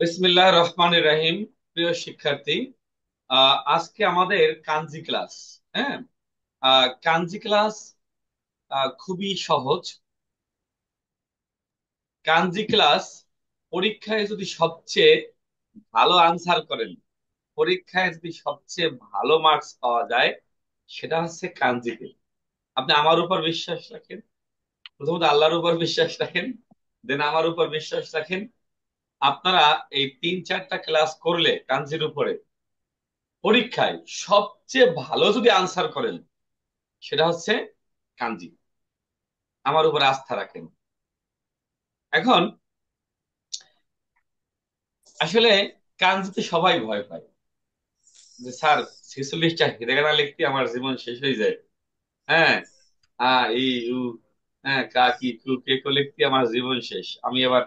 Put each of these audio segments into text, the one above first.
বিসমিল্লাহির রহমানির রহিম। প্রিয় শিক্ষার্থী, আজকে আমাদের কাঞ্জি ক্লাস। হ্যাঁ, কাঞ্জি ক্লাস খুবই সহজ। কাঞ্জি ক্লাস পরীক্ষায় যদি সবচেয়ে ভালো আনসার করেন, পরীক্ষায় যদি সবচেয়ে ভালো মার্কস পাওয়া যায়, সেটা হচ্ছে কাঞ্জিতে। আপনি আমার উপর বিশ্বাস রাখেন, প্রথমত আল্লাহর উপর বিশ্বাস রাখেন, দেন আমার উপর বিশ্বাস রাখেন। আপনারা এই 3-4টা ক্লাস করলে কাঞ্জির উপরে পরীক্ষায় সবচেয়ে ভালো যদি আনসার করেন, সেটা হচ্ছে কাঞ্জি। আমার উপর আস্থা রাখেন। এখন আসলে কাঞ্জিতে সবাই ভয় পায় যে স্যার 46টা হিরেগানা লিখতে আমার জীবন শেষ হয়ে যায়। হ্যাঁ, এই উ, হ্যাঁ, কা কি কু কে কো লিখতে আমার জীবন শেষ। আমি আবার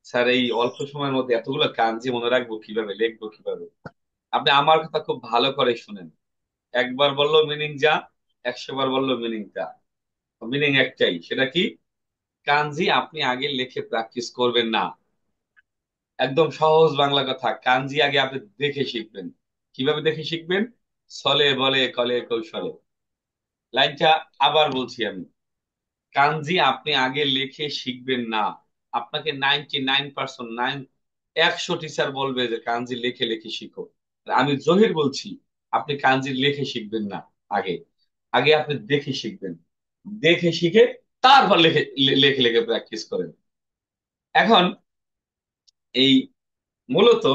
স্যার এই অল্প সময়ের মধ্যে এতগুলো কাঞ্জি মনে রাখবো কিভাবে, লিখবো কিভাবে? আপনি আমার কথা খুব ভালো করে শুনেন। একবার বললো মিনিং যা, 100 বার বললো মিনিং তা। মিনিং একটাই, সেটা কি? কাঞ্জি আপনি আগে লিখে প্র্যাকটিস করবেন না। একদম সহজ বাংলা কথা, কাঞ্জি আগে আপনি দেখে শিখবেন। কিভাবে দেখে শিখবেন? ছলে বলে কলে কৌশলে। লাইনটা আবার বলছি আমি। কাঞ্জি আপনি আগে লিখে শিখবেন না। আপনাকে 99% 100 টিচার বলবে যে কাঞ্জি লিখে লিখে শিখো। আর আমি জহির বলছি, আপনি কাঞ্জি লিখে শিখবেন না। আগে আগে আপনি দেখে শিখবেন। দেখে শিখে তারপর লিখে লিখে লিখে প্র্যাকটিস করেন। এখন এই মূলত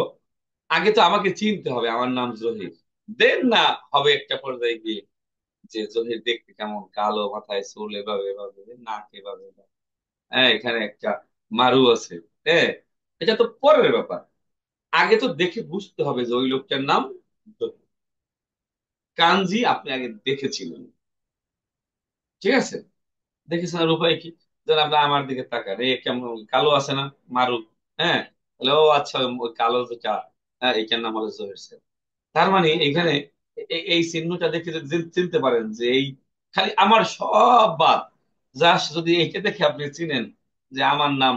আগে তো আমাকে চিনতে হবে, আমার নাম জহির। দেন না হবে একটা পর্যায়ে গিয়ে যে জহির দেখতে কেমন, কালো, মাথায় চুল এভাবে এভাবে, নাক এভাবে এভাবে। হ্যাঁ, এখানে একটা মারু আছে। হ্যাঁ, এটা তো পরের ব্যাপার। আগে তো দেখে বুঝতে হবে যে ওই লোকটার নাম জহির। কাঞ্জি আপনি আগে দেখেছিলেন, ঠিক আছে? দেখেছেন, আর উপায় কি? যেন আপনি আমার দিকে তাকান, এ কেমন কালো আছে না, মারু। হ্যাঁ, তাহলে ও আচ্ছা, ওই কালো যেটা, হ্যাঁ, এটার নাম হলো জহির স্যার। তার মানে এখানে এই চিহ্নটা দেখে যদি চিনতে পারেন যে এই, খালি আমার সব বাদ, জাস্ট যদি এইটা দেখে আপনি চিনেন যে আমার নাম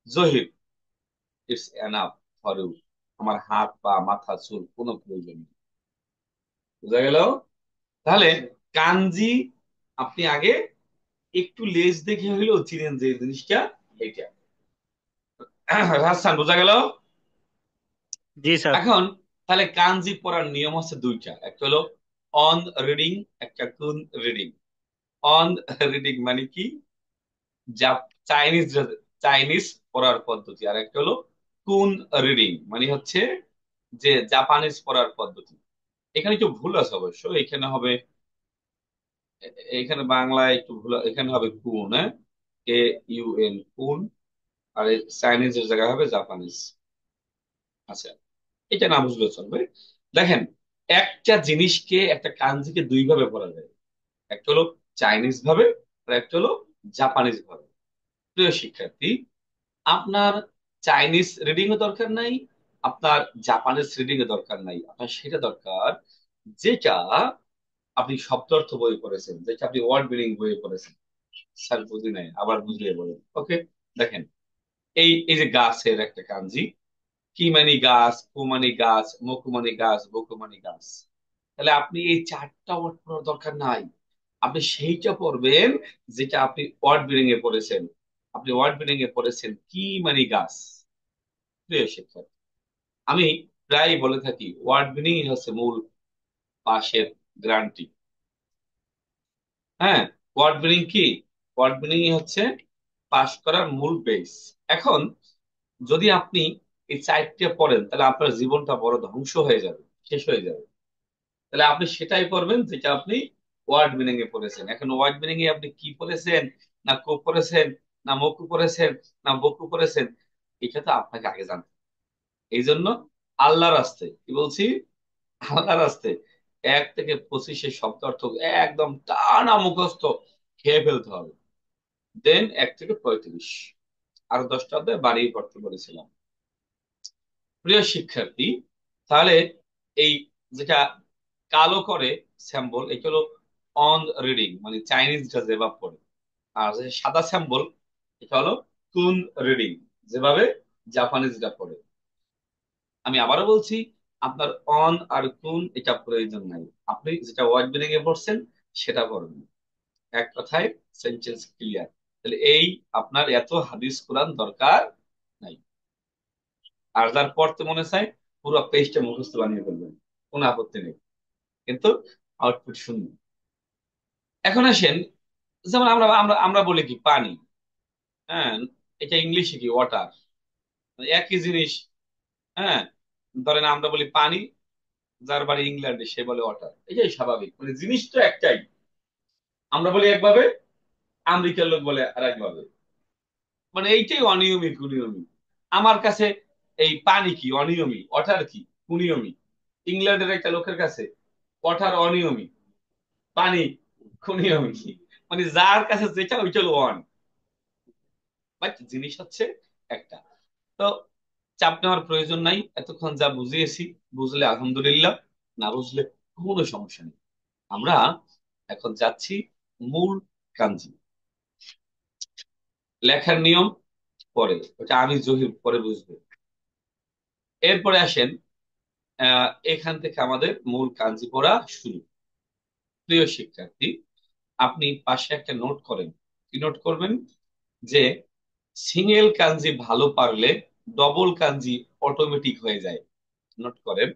Zahir, it's enough for you. আমার হাত পা মাথা চুল কোনো প্রয়োজন নেই। বুঝা গেল? তাহলে কাঞ্জি আপনি আগে একটু লেজ দেখে হইলেও চিনেন যে এই জিনিসটা এইটা। হাসান, বোঝা গেল? জি স্যার। এখন তাহলে কাঞ্জি পড়ার নিয়ম হচ্ছে দুইটা, একটা হলো অন রিডিং, একটা কুন রিডিং। অন রিডিং মানে কি? যা চাইনিজ, চাইনিজ পড়ার পদ্ধতি। আর একটা হলো কুন রিডিং, মানে হচ্ছে যে জাপানিজ পড়ার পদ্ধতি। এখানে একটু ভুল আছে অবশ্য, এখানে হবে, এখানে বাংলায় একটু ভুল, এখানে হবে কুন, হ্যাঁ, KUN, কুন। আর চাইনিজের জায়গায় হবে জাপানিজ। আচ্ছা, এটা না বুঝলে চলবে। দেখেন, একটা জিনিসকে, একটা কাঞ্জিকে দুই ভাবে পড়া যায়। একটা হলো চাইনিজ ভাবে, আর একটা হলো জাপানিজ ভাবে। প্রিয় শিক্ষার্থী, আপনার চাইনিজ রিডিং এর দরকার নাই, আপনার জাপানিজ রিডিং এর দরকার নাই। আপনার সেটা দরকার যেটা আপনি শব্দার্থ বই পড়েছেন, যেটা আপনি ওয়ার্ড মিনিং বই পড়েছেন। স্যার বুঝি নাই, আবার বুঝিয়ে বলেন। ওকে, দেখেন, এই এই যে গাছের একটা কাঞ্জি, কি মানে গাছ, কু মানে গাছ, মকু মানে গাছ, বকু মানে গাছ। তাহলে আপনি এই 4টা ওয়ার্ড পড়ার দরকার নাই। আপনি সেইটা পড়বেন যেটা আপনি ওয়ার্ড বিল্ডিং এ পড়েছেন। আপনি ওয়ার্ড বিল্ডিং এ পড়েছেন কি মানে গাছ। প্রিয় শিক্ষক, আমি প্রায় বলে থাকি ওয়ার্ড বিল্ডিং হচ্ছে মূল পাশের গ্রান্টি। হ্যাঁ, ওয়ার্ড বিল্ডিং কি? ওয়ার্ড বিল্ডিং হচ্ছে পাশ করার মূল বেস। এখন যদি আপনি এই 4টে পড়েন, তাহলে আপনার জীবনটা বড় ধ্বংস হয়ে যাবে, শেষ হয়ে যাবে। তাহলে আপনি সেটাই পড়বেন যেটা আপনি ওয়ার্ড মিনিং এ পড়েছেন। এখন ওয়ার্ড মিনিং এ আপনি কি পড়েছেন, না কো পড়েছেন, না মকু পড়েছেন, না বকু পড়েছেন, এটা তো আপনাকে আগে জানতে হবে। এই জন্য আল্লাহর রাস্তে কি বলছি, আল্লাহর রাস্তে 1 থেকে 25-এর শব্দ অর্থ একদম টানা মুখস্থ খেয়ে ফেলতে হবে। দেন 1 থেকে 35 আরো 10টা অধ্যায় বাড়িয়ে পড়তে বলেছিলাম। প্রিয় শিক্ষার্থী, তাহলে এই যেটা কালো করে স্যাম্বল, এটা হলো অন রিডিং, মানে চাইনিজরা যেভাবে পড়ে। আর যে সাদা স্যাম্বল, এটা হলো কুন রিডিং, যেভাবে জাপানিজরা পড়ে। আমি আবারও বলছি, আপনার অন আর কুন এটা প্রয়োজন নাই। আপনি যেটা ওয়ার্ড মিনিং এ পড়ছেন সেটা পড়বেন। এক কথায় সেন্টেন্স ক্লিয়ার। তাহলে এই আপনার এত হাদিস কোরআন দরকার নাই। আর যার পড়তে মনে চায় পুরো পেজটা মুখস্থ বানিয়ে ফেলবেন, কোনো আপত্তি নেই, কিন্তু আউটপুট শুনুন। এখন আসেন, যেমন আমরা আমরা আমরা বলি কি পানি, হ্যাঁ, এটা ইংলিশে কি ওয়াটার, একই জিনিস। হ্যাঁ, ধরেন আমরা বলি পানি, যার বাড়ি ইংল্যান্ডে সে বলে ওয়াটার, এটাই স্বাভাবিক, মানে জিনিস তো একটাই। আমরা বলি একভাবে, আমেরিকার লোক বলে আর একভাবে। মানে এইটাই অনিয়মিক কুনিয়মিক। আমার কাছে এই পানি কি অনিয়মিক, ওয়াটার কি কুনিয়মিক। ইংল্যান্ডের একটা লোকের কাছে ওয়াটার অনিয়মিক, পানি কুনিয়মিক। মানে যার কাছে যেটা ওইটা হলো ওয়ান, বাট জিনিস হচ্ছে একটা। তো চাপ নেওয়ার প্রয়োজন নাই, এতক্ষণ যা বুঝিয়েছি বুঝলে আলহামদুলিল্লাহ, না বুঝলে কোনো সমস্যা নেই। আমরা এখন যাচ্ছি মূল কাঞ্জি। লেখার নিয়ম পরে, ওটা আমি জহির পরে বুঝবে। এরপরে আসেন, এখান থেকে আমাদের মূল কাঞ্জি পড়া শুরু। প্রিয় শিক্ষার্থী, আপনি পাশে একটা নোট করেন। কি নোট করবেন? যে সিঙ্গেল কাঞ্জি ভালো পারলে ডবল কাঞ্জি অটোমেটিক হয়ে যায়। নোট করেন।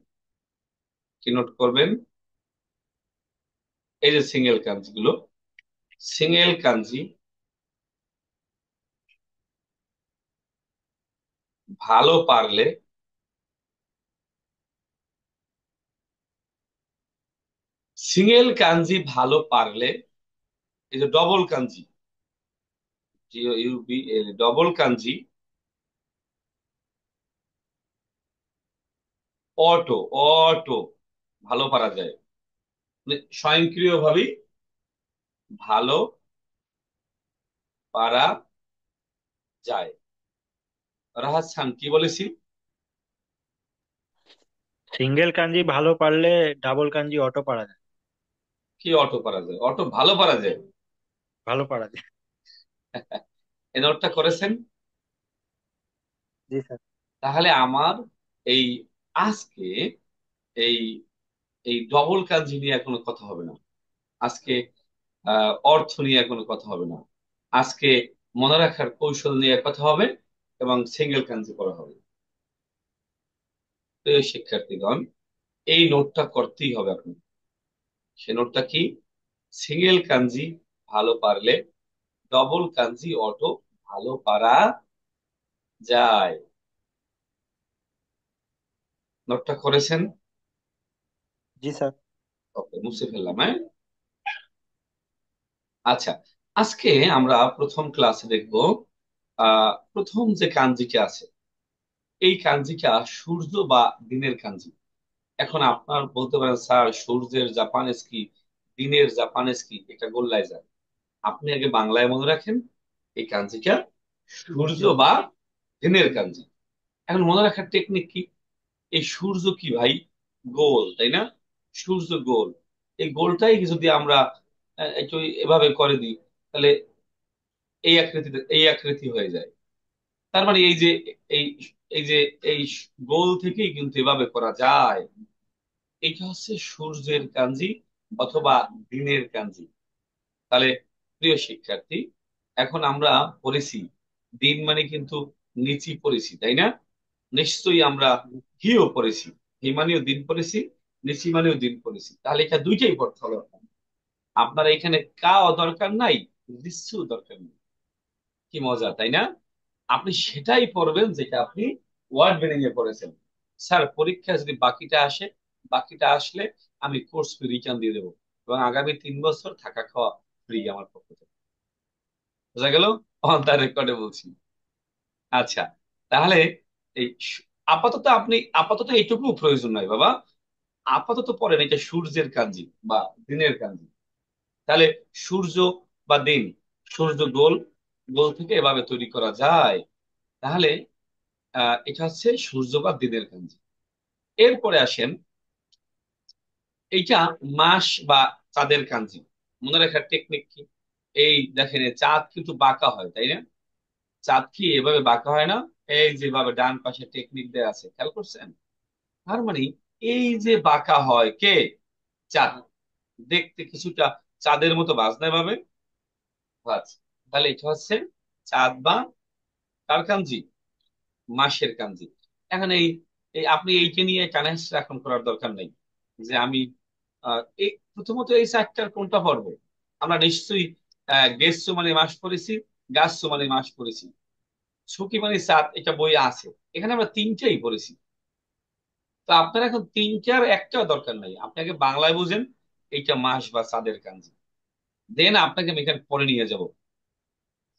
কি নোট করবেন? এই যে সিঙ্গেল কাঞ্জি গুলো, সিঙ্গেল কাঞ্জি ভালো পারলে, সিঙ্গেল কাঞ্জি ভালো পারলে, এই যে ডবল কাঞ্জি, DOUBL ডবল কাঞ্জি অটো, অটো ভালো পারা যায়, মানে স্বয়ংক্রিয়ভাবেই ভালো পারা যায়। রাহাত খান কি বলেছি? সিঙ্গেল কাঞ্জি ভালো পারলে ডাবল কাঞ্জি অটো পারা যায়। কি অটো পারা যায়? অটো ভালো পারা যায়। ভালো পারা যায়। এই নোটটা করেছেন? জি স্যার। তাহলে আমার এই আজকে এই এই ডবল কাঞ্জি নিয়ে কোনো কথা হবে না আজকে। অর্থ নিয়ে কোনো কথা হবে না আজকে। মনে রাখার কৌশল নিয়ে কথা হবে এবং সিঙ্গেল কাঞ্জি করা হবে। প্রিয় শিক্ষার্থীগণ, এই নোটটা করতেই হবে আপনি। সে নোটটা কি? সিঙ্গেল কাঞ্জি ভালো পারলে ডবল কাঞ্জি অটো ভালো পারা যায়। নোটটা করেছেন? জি স্যার। ওকে, মুছে ফেললাম, হ্যাঁ। আচ্ছা, আজকে আমরা প্রথম ক্লাসে দেখব প্রথম যে কাঞ্জিটা আছে, এই কাঞ্জিটা সূর্য বা দিনের কাঞ্জি। এখন আপনার বলতে পারেন, স্যার সূর্যের জাপানিজ কি, দিনের জাপানিজ কি, এটা গোল্লায় যায়। আপনি আগে বাংলায় মনে রাখেন এই কাঞ্জিটা সূর্য বা দিনের কাঞ্জি। এখন মনে রাখার টেকনিক কি? এই সূর্য কি ভাই? গোল, তাই না? সূর্য গোল। এই গোলটাই যদি আমরা একটু এভাবে করে দিই, তাহলে এই আকৃতি হয়ে যায়। তার মানে এই যে এই এই যে এই গোল থেকেই কিন্তু এভাবে করা যায়। এটা হচ্ছে সূর্যের কাঞ্জি অথবা দিনের কাঞ্জি। তাহলে প্রিয় শিক্ষার্থী, এখন আমরা পড়েছি দিন মানে কিন্তু নিচি পড়েছি, তাই না? নিশ্চয়ই আমরা হিও পড়েছি। হি মানেও দিন পড়েছি, নিচি মানেও দিন পড়েছি। তাহলে এটা দুইটাই পড়তে হবে আপনার। আপনার এখানে কাও দরকার নাই, নিশ্চু দরকার নেই। কি মজা, তাই না? আপনি সেটাই পড়বেন যেটা আপনি ওয়ার্ড মিনিং এ পড়েছেন। স্যার পরীক্ষা যদি বাকিটা আসে, বাকিটা আসলে আমি কোর্স ফি রিটার্ন দিয়ে দেবো এবং আগামী 3 বছর থাকা খাওয়া ফ্রি আমার পক্ষ থেকে। বোঝা গেল? অন দা রেকর্ডে বলছি। আচ্ছা, তাহলে এই আপাতত আপনি, আপাতত এইটুকু প্রয়োজন নাই বাবা। আপাতত পড়েন এটা সূর্যের কাঞ্জি বা দিনের কাঞ্জি। তাহলে সূর্য বা দিন, সূর্য গোল, গোল থেকে এভাবে তৈরি করা যায়। তাহলে এটা হচ্ছে সূর্য বা দিনের কাঞ্জি। এরপরে আসেন, এইটা মাস বা চাঁদের কাঞ্জি। মনে রাখার টেকনিক কি? এই দেখেন, এই চাঁদ কিন্তু বাঁকা হয়, তাই না? চাঁদ কি এভাবে বাঁকা হয় না? এই যেভাবে ডান পাশে টেকনিক দেয়া আছে, খেয়াল করছেন? তার মানে এই যে বাঁকা হয় কে? চাঁদ। দেখতে কিছুটা চাঁদের মতো বাজনায় ভাবে। আচ্ছা, তাহলে এটা হচ্ছে চাঁদ বা কার কাঞ্জি? মাসের কাঞ্জি। এখন এই এই আপনি এইটা নিয়ে টানাহেস এখন করার দরকার নেই যে আমি এই প্রথমত এই চারটার কোনটা পড়বো। আমরা নিশ্চয়ই গেসু মানে মাস পড়েছি, গাছসু মানে মাস পড়েছি, ছুকি মানে চাঁদ, এটা বই আছে। এখানে আমরা তিনটাই পড়েছি। তো আপনার এখন তিনটার একটাও দরকার নাই, আপনাকে বাংলায় বুঝেন এইটা মাস বা চাঁদের কাঞ্জি, দেন আপনাকে আমি এখানে পড়ে নিয়ে যাব।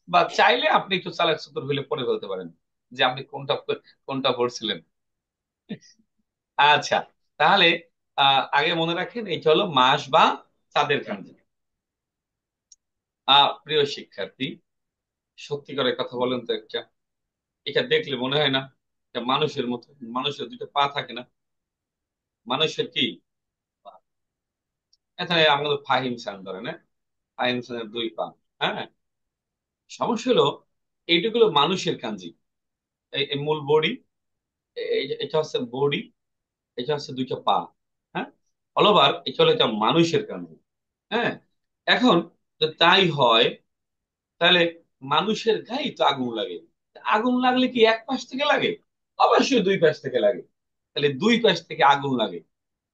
বা চাইলে আপনি একটু চালাক চতুর হলে পড়ে ফেলতে পারেন যে আপনি কোনটা কোনটা পড়ছিলেন। আচ্ছা, তাহলে আগে মনে রাখেন এটা হলো মাস বা চাঁদের কাঞ্জি। প্রিয় শিক্ষার্থী, সত্যি করে কথা বলেন তো একটা, এটা দেখলে মনে হয় না এটা মানুষের মতো? মানুষের দুটো পা থাকে না? মানুষের কি এখানে আমাদের ফাহিম খান ধরেন, হ্যাঁ? ফাহিম খানের দুই পা। হ্যাঁ, সমস্যা হলো এইটুকুলো মানুষের কাঞ্জি। এই মূল বডি, এটা হচ্ছে বডি, এটা হচ্ছে দুইটা পা। হ্যাঁ, অলওভার এটা হলো এটা মানুষের কাঞ্জি। হ্যাঁ, এখন তো তাই হয়, তাহলে মানুষের গায়ে তো আগুন লাগে। আগুন লাগলে কি এক পাশ থেকে লাগে? অবশ্যই দুই পাশ থেকে লাগে। তাহলে দুই পাশ থেকে আগুন লাগে,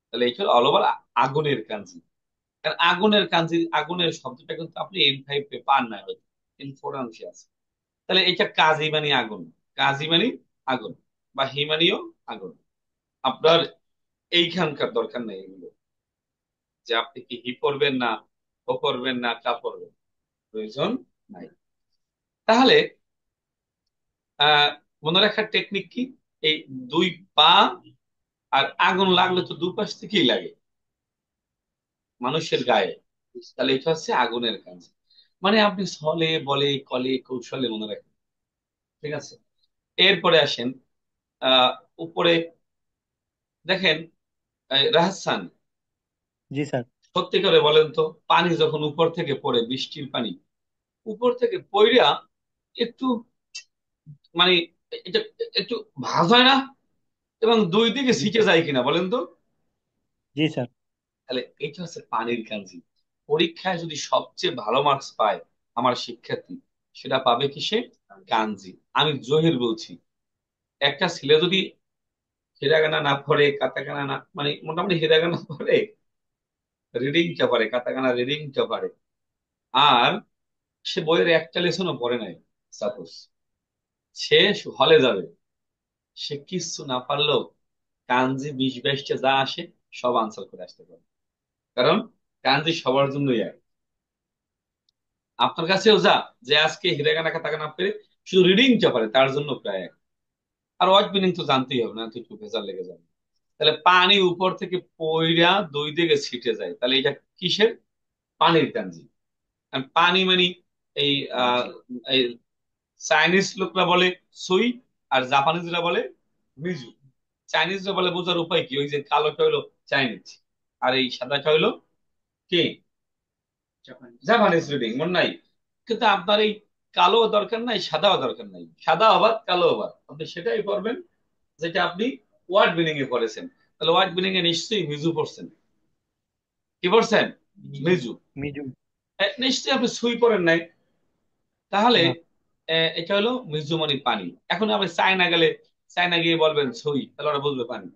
তাহলে এটা হলো অল ওভার আগুনের কাঞ্জি। কারণ আগুনের কাঞ্জি, আগুনের শব্দটা কিন্তু আপনি M5 পান না হয়তো, M4 অংশে আছে। তাহলে এটা কাজী মানে আগুন, কাজী মানে আগুন, বা হিমানিও আগুন। আপনার এইখানকার দরকার নেই এগুলো, যে আপনি কি হি পড়বেন না ও পড়বেন না তা পড়বেন, প্রয়োজন নাই। তাহলে আহ মনে রাখার টেকনিক কি? এই দুই পা, আর আগুন লাগলে তো দুপাশ থেকেই লাগে মানুষের গায়ে। তাহলে এটা হচ্ছে আগুনের কাজ। মানে আপনি ছলে বলে কলে কৌশলে মনে রাখেন। ঠিক আছে, এরপরে আসেন আহ উপরে দেখেন, রাহাসান, জি স্যার। সত্যি করে বলেন তো, পানি যখন উপর থেকে পড়ে, বৃষ্টির পানি উপর থেকে পড়িয়া একটু মানে এটা একটু ভাঁজ হয় না, এবং দুই দিকে জি ছিটে স্যার। যায় কিনা বলেন তো? জি স্যার। তাহলে এটা হচ্ছে পানির কাঞ্জি। পরীক্ষায় যদি সবচেয়ে ভালো মার্কস পায় আমার শিক্ষার্থী, সেটা পাবে কিসে? কাঞ্জি। আমি জহির বলছি, একটা ছেলে যদি হিরাগানা না পড়ে, কাতাকানা না, মানে মোটামুটি হিরাগানা পড়ে, রিডিংটা পারে, কাতাকানা রিডিংটা পারে, আর সে বইয়ের একটা লেসনও পড়ে নাই, সাপোজ সে হলে যাবে, সে কিচ্ছু না পারলেও কাঞ্জি 20-22টা যা আসে সব আনসার করে আসতে পারে। কারণ কাঞ্জি সবার জন্যই এক। আপনার কাছেও যা, যে আজকে হিরাগানা কাতাকানা পেরে শুধু রিডিংটা পারে, তার জন্য প্রায় এক। আর ওয়ার্ড মিনিং তো জানতেই হবে না, তো একটু ভেজাল লেগে যাবে। তাহলে পানি উপর থেকে পইড়া দুই দিকে ছিটে যায়, তাহলে এটা কিসের? পানির কাঞ্জি। আর পানি মানে এই আহ এই চাইনিজ লোকরা বলে সুই, আর জাপানিজরা বলে মিজু। চাইনিজরা বলে বোঝার উপায় কি, ওই যে কালোটা হইলো চাইনিজ, আর এই সাদাটা হইলো কি? জাপানিজ রিডিং, মনে নাই? কিন্তু আপনার এই কালো দরকার নাই, সাদাও দরকার নাই, সাদা আবার কালো আবার, আপনি সেটাই পড়বেন যেটা আপনি ওয়ার্ড মিনিং এ পড়েছেন। তাহলে ওয়ার্ড মিনিং এ নিশ্চয়ই মিজু পড়ছেন। কি পড়ছেন? মিজু। মিজু। নিশ্চয়ই আপনি সুই পড়েন নাই। তাহলে না। এটা হলো মিজু মানে পানি। এখন আপনি চায়না গেলে, চায়না গিয়ে বলবেন সুই, তাহলে ওরা বুঝবে পানি।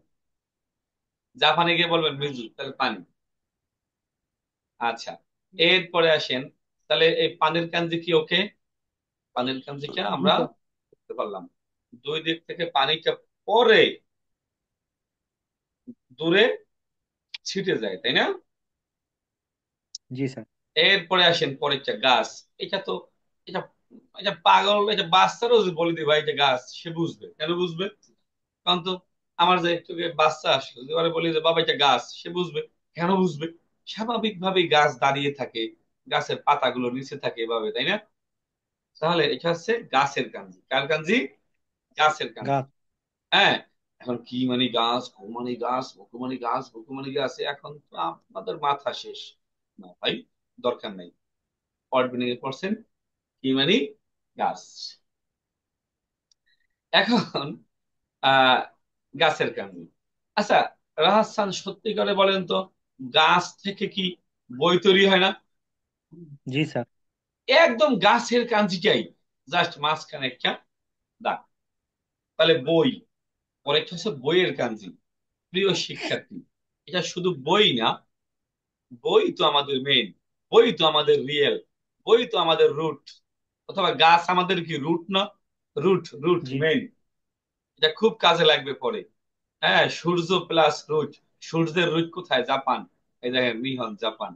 জাপানে গিয়ে বলবেন মিজু, তাহলে পানি। আচ্ছা, এরপরে আসেন, তাহলে এই পানির কাঞ্জি কি ওকে? পানির কাঞ্জিটা জি আমরা স্যার। করতে পারলাম। দুই দিক থেকে পানিটা পরে দূরে ছিটে যায়, তাই না? জি স্যার। এরপরে আসেন পরেরটা গাছ। এটা তো এটা এটা পাগল, এটা বাচ্চারও যদি বলি দিই ভাই এটা গাছ, সে বুঝবে। কেন বুঝবে? কারণ তো আমার যে একটু আগে বাচ্চা আসলো, যদি ওরে বলি যে বাবা এটা গাছ, সে বুঝবে। কেন বুঝবে? স্বাভাবিকভাবেই গাছ দাঁড়িয়ে থাকে, গাছের পাতাগুলো নিচে থাকে এভাবে, তাই না? তাহলে এটা হচ্ছে গাছের কাঞ্জি। কার কাঞ্জি? গাছের কাঞ্জি। গাছ। হ্যাঁ, এখন কি মানে গাছ, ঘুমানি গাছ, ভুকুমানি গাছ, ভুকুমানি গাছ, এখন তো আপনাদের মাথা শেষ। না ভাই, দরকার নাই। পড়ছেন কি মানে গাছ। এখন আহ গাছের কান্দি। আচ্ছা, রাহাসান সত্যি করে বলেন তো, গাছ থেকে কি বই তৈরি হয় না? জি স্যার। একদম গাছের কাঞ্চিটাই, জাস্ট মাঝখানে একটা দাগ, তাহলে বই। পরেরটা হচ্ছে বইয়ের কাঞ্জি। প্রিয় শিক্ষার্থী, এটা শুধু বই না, বই তো আমাদের মেইন, বই তো আমাদের রিয়েল, বই তো আমাদের রুট। অথবা গাছ আমাদের কি রুট না? রুট, রুট জি। মেইন। এটা খুব কাজে লাগবে পরে। হ্যাঁ, সূর্য প্লাস রুট। সূর্যের রুট কোথায়? জাপান। এই দেখেন মিহন, জাপান।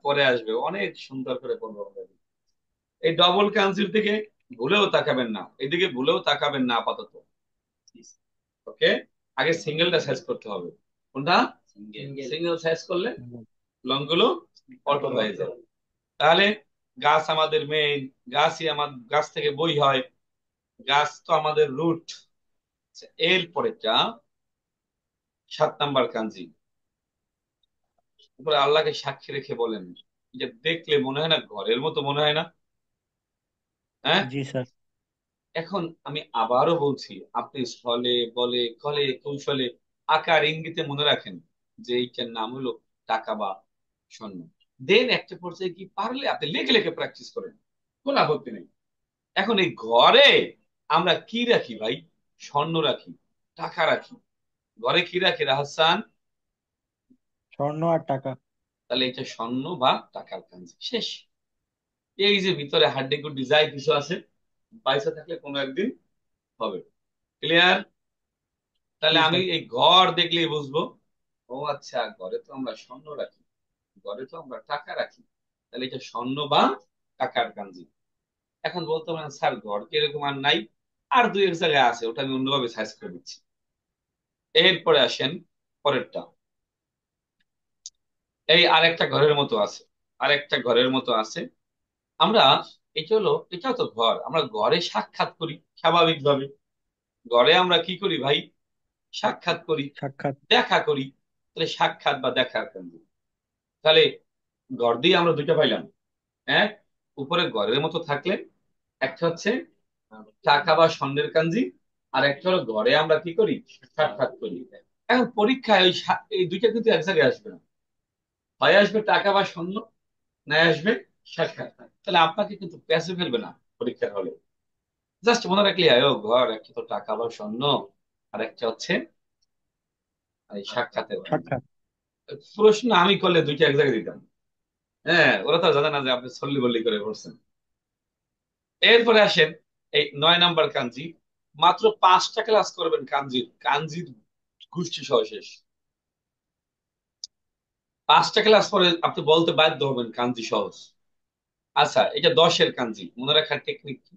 পরে আসবে, অনেক সুন্দর করে পড়বো আমরা। এই ডবল কান্সিল থেকে ভুলেও তাকাবেন না, এদিকে ভুলেও তাকাবেন না আপাতত। ওকে, আগে সিঙ্গেলটা সাইজ করতে হবে। কোনটা? সিঙ্গেল সাইজ করলে লং গুলো অল্প হয়ে যায়। তাহলে গাছ আমাদের মেইন, গাছই আমার, গাছ থেকে বই হয়, গাছ তো আমাদের রুট। এর পরেরটা 7 নাম্বার কাঞ্জি। উপরে আল্লাহকে সাক্ষী রেখে বলেন, যে দেখলে মনে হয় না ঘরের মতো মনে হয় না? হ্যাঁ। জি স্যার। এখন আমি আবারও বলছি, আপনি স্থলে বলে কলে কৌশলে আকার ইঙ্গিতে মনে রাখেন যে এইটার নাম হলো টাকা বা স্বর্ণ। দেন একটা পর্যায়ে কি পারলে আপনি লেখে লেখে প্র্যাকটিস করেন, কোনো আপত্তি নেই। এখন এই ঘরে আমরা কি রাখি ভাই? স্বর্ণ রাখি, টাকা রাখি। ঘরে কি রাখি রাহাসান? স্বর্ণ আর টাকা। তাহলে এটা স্বর্ণ বা টাকার কাঞ্জি শেষ। এই যে ভিতরে হাড্ডি গুড্ডি যাই কিছু আছে, পয়সা থাকলে কোনো একদিন হবে। ক্লিয়ার? জি তাহলে আমি স্যার। এই ঘর দেখলেই বুঝবো, ও আচ্ছা, ঘরে তো আমরা স্বর্ণ রাখি, ঘরে তো আমরা টাকা রাখি, তাহলে এটা স্বর্ণ বা টাকার কাঞ্জি। এখন বলতে পারেন স্যার ঘর কি এরকম আর নাই? আর দুই এক জায়গায় আছে, ওটা আমি অন্যভাবে সাইজ করে দিচ্ছি। এরপরে আসেন পরেরটা। এই আরেকটা ঘরের মতো আছে, আরেকটা ঘরের মতো আছে। আমরা, এটা হলো, এটাও তো ঘর, আমরা ঘরে সাক্ষাৎ করি স্বাভাবিকভাবে। ঘরে আমরা কি করি ভাই? সাক্ষাৎ করি, সাক্ষাৎ। দেখা করি। তাহলে সাক্ষাৎ বা দেখার কাঞ্জি। তাহলে ঘর দিয়ে আমরা দুইটা পাইলাম। এক, উপরে ঘরের মতো থাকলে একটা হচ্ছে টাকা বা স্বর্ণের কাঞ্জি, আর একটা হলো ঘরে আমরা কি করি? সাক্ষাৎ করি। এখন পরীক্ষায় ওই এই দুইটা কিন্তু এক জায়গায় আসবে না, হয় আসবে টাকা বা স্বর্ণ, না আসবে সাক্ষাৎ। তাহলে আপনাকে কিন্তু প্যাসে ফেলবে না পরীক্ষার হলে। জাস্ট মনে রাখলে হয়, ও ঘর একটা তো টাকা বা স্বর্ণ, আর একটা হচ্ছে এই সাক্ষাতের কাঞ্জি। সাক্ষাৎ। প্রশ্ন আমি করলে দুইটা এক জায়গায় দিতাম। হ্যাঁ, ওরা তো জানে না যে আপনি সল্লি বল্লি করে পড়ছেন। এরপরে আসেন এই 9 নাম্বার কাঞ্জি। মাত্র 5টা ক্লাস করবেন কাঞ্জির, কাঞ্জির গোষ্ঠী সহ শেষ। 5টা ক্লাস পরে আপনি বলতে বাধ্য হবেন কাঞ্জি সহজ। আচ্ছা, এটা 10-এর কাঞ্জি মনে রাখার টেকনিক কি?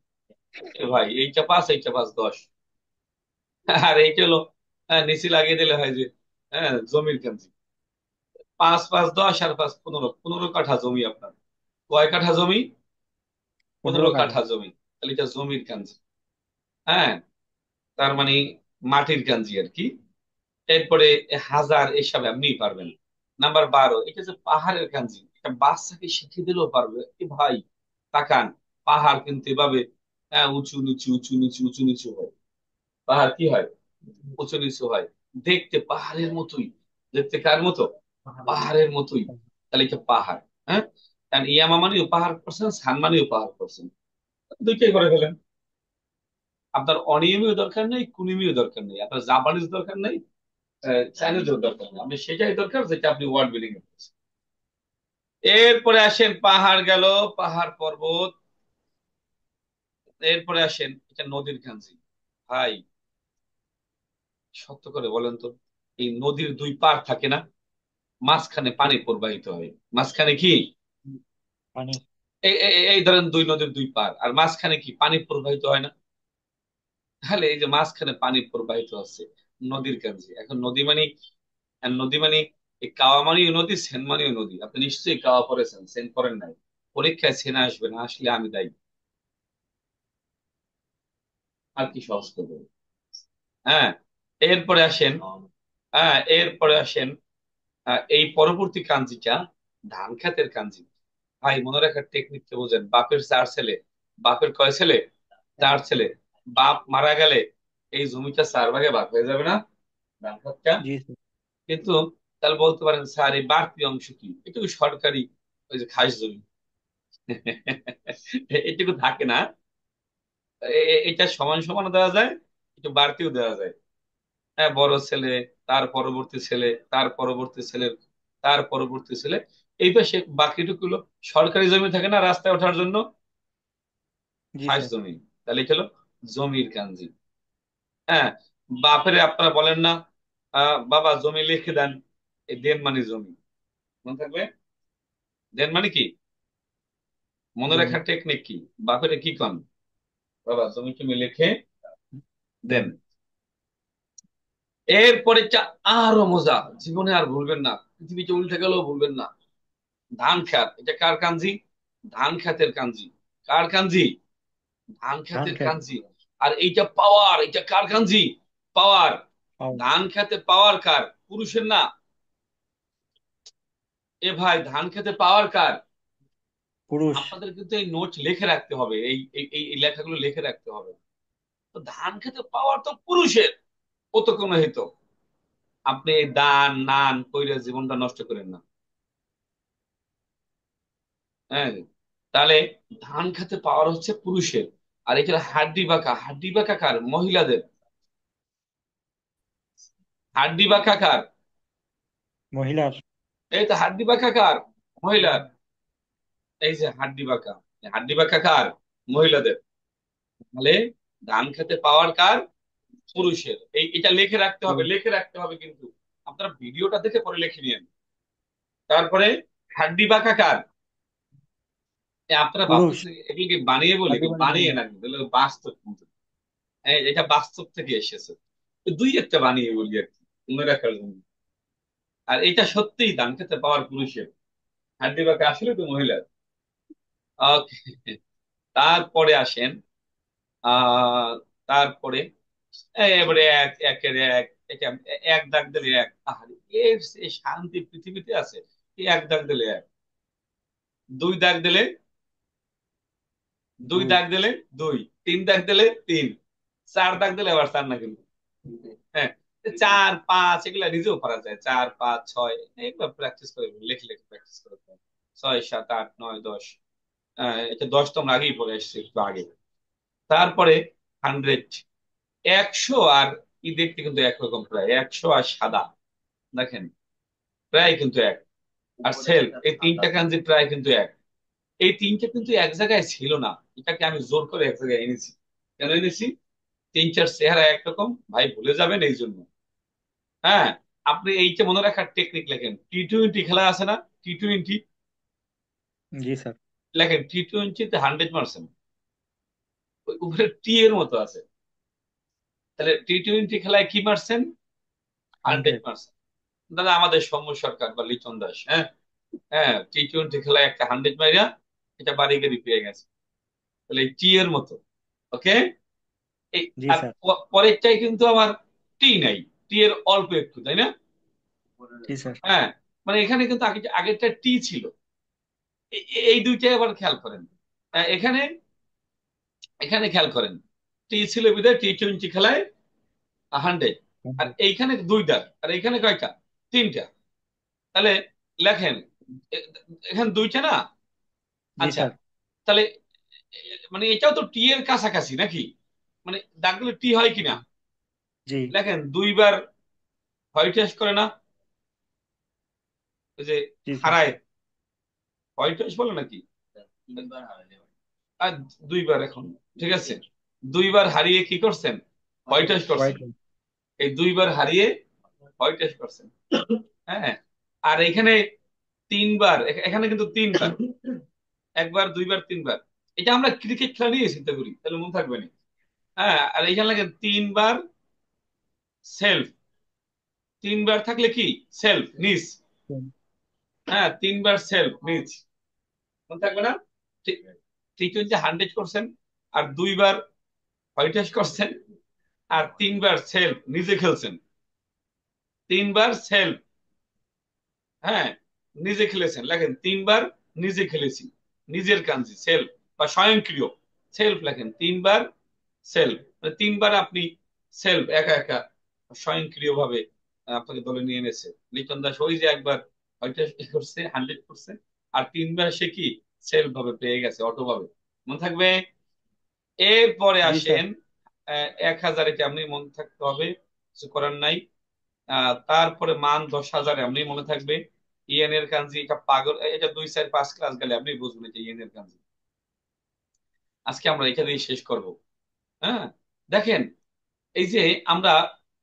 এ ভাই, এইটা 5, এইটা 5, 10। আর এইটা হলো, নিচে লাগিয়ে দিলে হয় যে, জমির কাঞ্জি। 5, 5, 10 আর 5, 15, 15 কাঠা জমি আপনার। কয় কাঠা জমি? পনেরো 15 কাঠা। কাঠা জমি। তাহলে এটা জমির কাঞ্জি। হ্যাঁ, তার মানে মাটির কাঞ্জি আর কি। এরপরে হাজার, এসব এমনি পারবেন। নাম্বার 12, এটা যে পাহাড়ের কাঞ্জি, এটা বাচ্চাকে শিখিয়ে দিলেও পারবে কি ভাই। তাকান, পাহাড় কিন্তু এভাবে উঁচু নিচু উঁচু নিচু উঁচু নিচু হয়। পাহাড় কি হয়? উঁচু নিচু হয়। দেখতে পাহাড়ের মতোই। দেখতে কার মতো? পাহাড়ের মতোই। তাহলে এটা পাহাড়। হ্যাঁ, কারণ ইয়ামা মানেও পাহাড় করছেন, সান মানেও পাহাড় করছেন, দুইটাই করে ফেলেন। আপনার অনিয়মীয় দরকার নেই, কুনিমীয় দরকার নেই, আপনার জাপানিজ দরকার নেই, চাইনিজ দরকার নেই, আপনি সেটাই দরকার যেটা আপনি ওয়ার্ড বিল্ডিং এ করছেন। এরপরে আসেন পাহাড় গেল, পাহাড় পর্বত। এরপরে আসেন এটা নদীর কাঞ্জি। ভাই, সত্য করে বলেন তো, এই নদীর দুই পার থাকে না, মাঝখানে পানি প্রবাহিত হয়, মাঝখানে কি? পানি। এই ধরেন দুই নদীর দুই পার, আর মাঝখানে কি পানি প্রবাহিত হয় না? তাহলে এই যে মাঝখানে পানি প্রবাহিত আছে, নদীর কাঞ্জি। এখন নদী মানে, আর নদী মানে, এই কাওয়া মানেও নদী, সেন মানেও নদী। আপনি নিশ্চয়ই কাওয়া পড়েছেন, সেন পড়েন নাই। পরীক্ষায় সেনা আসবে না, আসলে আমি দায়ী। আর কি সহজ করবো? হ্যাঁ, এরপরে আসেন, এরপরে আসেন এই পরবর্তী কাঞ্জিটা ধান খেতের কাঞ্জি। ভাই, মনে রাখার টেকনিক কে বোঝেন। বাপের 4 ছেলে, বাপের কয় ছেলে? 4 ছেলে। বাপ মারা গেলে এই জমিটা 4 ভাগে ভাগ হয়ে যাবে না? ধান খাতটা। জি স্যার। কিন্তু তাহলে বলতে পারেন স্যার এই বাড়তি অংশ কি? এটুকু সরকারি ওই যে খাস জমি এটুকু থাকে না। এটা সমান সমান দেওয়া যায়, একটু বাড়তিও দেওয়া যায়। হ্যাঁ, বড় ছেলে, তার পরবর্তী ছেলে, তার পরবর্তী ছেলের, তার পরবর্তী ছেলে, এই পাশে বাকিটুকু হলো সরকারি জমি থাকে না রাস্তায় ওঠার জন্য, জি খাস স্যার। জমি। তাহলে এটা হলো জমির কাঞ্জি। হ্যাঁ, বাপেরে আপনারা বলেন না বাবা জমি লিখে দেন, এই দেন মানে জমি, মনে থাকবে। দেন মানে কি, মনে জমি। রাখার টেকনিক কি? বাপেরে কি কন, বাবা জমি টমি লিখে দেন। দেন। এরপরে আরো মজা, জীবনে আর ভুলবেন না, পৃথিবীতে উল্টে গেলেও ভুলবেন না। ধান খেত, এটা কার কাঞ্জি? ধান খেতের কাঞ্জি। কার কাঞ্জি? ধান ধান খেতের খেত। কাঞ্জি। আর এইটা পাওয়ার, এটা কার কাঞ্জি? পাওয়ার। পাও। ধান খেতে পাওয়ার কার? পুরুষের না। এ ভাই, ধান খেতে পাওয়ার কার? পুরুষ। আপনাদের কিন্তু এই নোট লিখে রাখতে হবে, এই লেখাগুলো লিখে রাখতে হবে। তো ধান খেতে পাওয়ার তো পুরুষের, ও তো কোনো হিত। আপনি এই দান নান কইরে জীবনটা নষ্ট করেন না। হ্যাঁ, তাহলে ধান খেতে পাওয়ার হচ্ছে পুরুষের। আর এখানে হাড্ডি বাঁকা, হাড্ডি বাঁকা কার? মহিলাদের। হাড্ডি বাঁকা কার? মহিলার। এই তো হাড্ডি বাঁকা কার? মহিলার। এই যে হাড্ডি বাঁকা, এই হাড্ডি বাঁকা কার? মহিলাদের। তাহলে ধান খেতে পাওয়ার কার? পুরুষের। এটা লিখে রাখতে হবে, পুরুষ। লিখে রাখতে হবে কিন্তু। আপনারা ভিডিওটা দেখে পরে লিখে নিন। তারপরে হাড্ডি বাঁকা কার? আপনারা পুরুষ। ভাবতেছেন এগুলিকে বানিয়ে বলি, হাড্ডি মানে বানিয়ে মহিলা। না কিন্তু, এগুলো বাস্তব কিন্তু। এটা বাস্তব থেকে এসেছে। তো দুই একটা বানিয়ে বলি আর কি, মনে রাখার জন্য। আর এটা সত্যিই ধান খেতে পাওয়ার পুরুষের, হাড্ডি বাঁকা আসলে তো মহিলার। ওকে, তারপরে আসেন। তারপরে এবারে এক একের এক, এটা এক দাগ দিলে এক, আহারে, এর সে শান্তি পৃথিবীতে আছে? এই এক দাগ দিলে এক, দুই দাগ দিলে, দুই দুই। দাগ দিলে দুই, তিন দাগ দিলে তিন, চার দাগ দিলে আবার চার না কিন্তু। হ্যাঁ, চার পাঁচ এগুলা নিজেও পারা যায়, চার পাঁচ ছয়, এগুলো প্র্যাকটিস করে লেখে লেখে প্র্যাকটিস করে। ছয় সাত আট নয় দশ, এটা দশ তো আমরা আগেই পড়ে এসেছি একটু আগে। তারপরে হান্ড্রেড, একশো আর ই দেখতে কিন্তু একরকম, প্রায় একশো আর সাদা, দেখেন প্রায় কিন্তু এক। আর সেল, এই তিনটা কাঞ্জি প্রায় কিন্তু এক। এই তিনটা কিন্তু এক জায়গায় ছিল না, এটাকে আমি জোর করে এক জায়গায় এনেছি। কেন এনেছি? তিন চার চেহারা একরকম, ভাই ভুলে যাবেন এই জন্য। হ্যাঁ, আপনি এইটা মনে রাখার টেকনিক লেখেন, টি-20 খেলা আছে না, টি-20, জি স্যার। লেখেন টি-20-তে 100 মারছেন, ওই উপরে টি এর মতো আছে। তাহলে টি-20 খেলায় কি মারছেন? 100 হান্ড্রেড। মারছেন। দাদা আমাদের সৌম্য সরকার বা লিটন দাস, হ্যাঁ, হ্যাঁ, টি-20 খেলায় একটা 100 মাইরা এটা বাড়ি গাড়ি পেয়ে গেছে। তাহলে এই টি এর মতো। ওকে। এই, জি আর স্যার। পরেরটাই কিন্তু আমার টি নাই, টি এর অল্প একটু, তাই না? জি স্যার। হ্যাঁ, মানে এখানে কিন্তু আগেরটা টি ছিল। এই দুইটাই আবার খেয়াল করেন। এখানে, এখানে খেয়াল করেন, টি ছিল বিধায় টি-20 খেলায় 100। আর 100। এইখানে দুইটা, আর এইখানে কয়টা? তিনটা। তাহলে লেখেন, এ- এখানে দুইটা না। জি আচ্ছা, স্যার। তাহলে মানে এটাও তো টি এর কাছাকাছি নাকি, মানে দাগগুলো টি হয় কিনা। জি। লেখেন দুইবার হোয়াইট ওয়াশ করে না, ওই যে জি স্যার। হারায়, হোয়াইট ওয়াশ বলে নাকি, আর দুইবার এখন, ঠিক আছে, দুইবার হারিয়ে কি করছেন? হোয়াইট ওয়াশ করছেন। হোয়াইট। এই দুইবার হারিয়ে হোয়াইট ওয়াশ করছেন। হ্যাঁ, আর এখানে তিনবার, এখানে কিন্তু তিনবার, একবার দুইবার তিনবার। এটা আমরা ক্রিকেট খেলা নিয়ে চিন্তা করি, তাহলে মনে থাকবে না। হ্যাঁ, আর এখানে লাগে তিনবার সেলফ, তিনবার থাকলে কি? সেলফ নিচ। হ্যাঁ, তিনবার সেলফ নিচ, মনে থাকবে না? টি-20 100 করছেন, আর দুইবার হোয়াইট ওয়াশ করছেন, আর তিনবার সেলফ নিজে খেলছেন, তিনবার সেলফ, হ্যাঁ, নিজে খেলেছেন। লেখেন তিনবার নিজে খেলেছি, নিজের কাঞ্জি সেলফ, বা স্বয়ংক্রিয় সেলফ লেখেন তিনবার। সেলফ মানে তিনবার আপনি সেলফ একা একা স্বয়ংক্রিয়ভাবে আপনাকে দলে নিয়ে এনেছে। লিটন দাস ওই যে একবার ওইটা করছে 100 করছে, আর 3বার সে কি সেলফ ভাবে পেয়ে গেছে, অটো ভাবে। মনে থাকবে? এরপরে জি স্যার। আসেন 1000, এটা আপনি মনে থাকতে হবে, কিছু করার নাই। তারপরে মান 10,000 এমনি মনে থাকবে। ইএন এর কাঞ্জি, এটা পাগল, এটা 2 4 5 ক্লাস গেলে আপনি বুঝবেন এটা ইএন এর কাঞ্জি। আজকে আমরা এখানেই শেষ করব। হ্যাঁ, দেখেন, এই যে আমরা,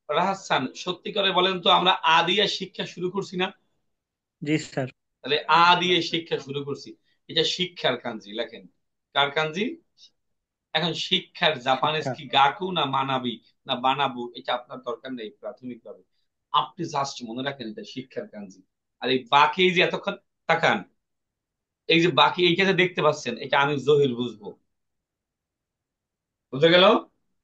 রাহাসান সত্যি করে বলেন তো, আমরা আ দিয়ে শিক্ষা শুরু করছি না? জি স্যার। তাহলে আ দিয়ে শিক্ষা শুরু করছি, এটা শিক্ষার কাঞ্জি লেখেন। কার কাঞ্জি? এখন শিক্ষার জাপানিজ শিক্ষা। কি গাকু না মানাবি না বানাবু, এটা আপনার দরকার নেই প্রাথমিকভাবে। আপনি জাস্ট মনে রাখেন এটা শিক্ষার কাঞ্জি। আর এই বাকি এই যে এতক্ষণ তাকান, এই যে বাকি এইটা যে দেখতে পাচ্ছেন, এটা আমি জহির বুঝবো। বুঝে গেল?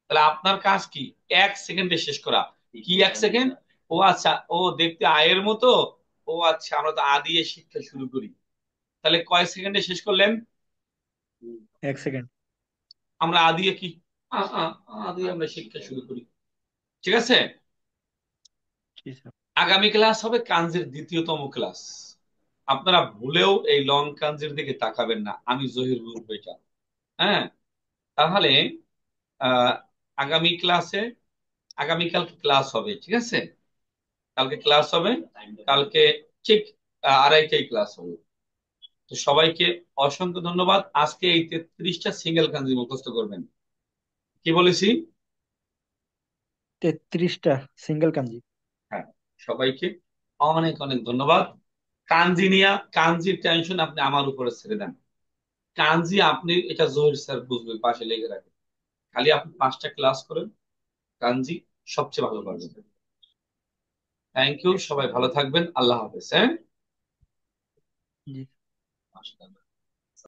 তাহলে আপনার কাজ কি? 1 সেকেন্ডে শেষ করা। কি 1 সেকেন্ড? ও আচ্ছা, ও দেখতে আয়ের মতো। ও আচ্ছা, আমরা তো আ দিয়ে শিক্ষা শুরু করি। তাহলে কয় সেকেন্ডে শেষ করলেন? 1 সেকেন্ড। আমরা আ দিয়ে কি, আ আ আ দিয়ে আমরা শিক্ষা শুরু করি। ঠিক আছে? জি স্যার। আগামী ক্লাস হবে কাঞ্জির দ্বিতীয়তম ক্লাস। আপনারা ভুলেও এই লং কাঞ্জির দিকে তাকাবেন না, আমি জহির বুঝবো এটা। হ্যাঁ, তাহলে আহ আগামী ক্লাসে, আগামীকাল ক্লাস হবে, ঠিক আছে? কালকে ক্লাস হবে, কালকে ঠিক 2:30টায় ক্লাস হবে। তো সবাইকে অসংখ্য ধন্যবাদ। আজকে এই 33টা সিঙ্গেল কাঞ্জি মুখস্থ করবেন। কি বলেছি? 33টা সিঙ্গেল কাঞ্জি। হ্যাঁ, সবাইকে অনেক অনেক ধন্যবাদ। কাঞ্জি নিয়া, কাঞ্জির টেনশন আপনি আমার উপরে ছেড়ে দেন। কাঞ্জি আপনি এটা জহির স্যার বুঝবে, পাশে লেগে রাখেন। খালি আপনি 5টা ক্লাস করেন, কাঞ্জি সবচেয়ে ভালো পারবেন। থ্যাংক ইউ, সবাই ভালো থাকবেন, আল্লাহ হাফেজ। হ্যাঁ। জি।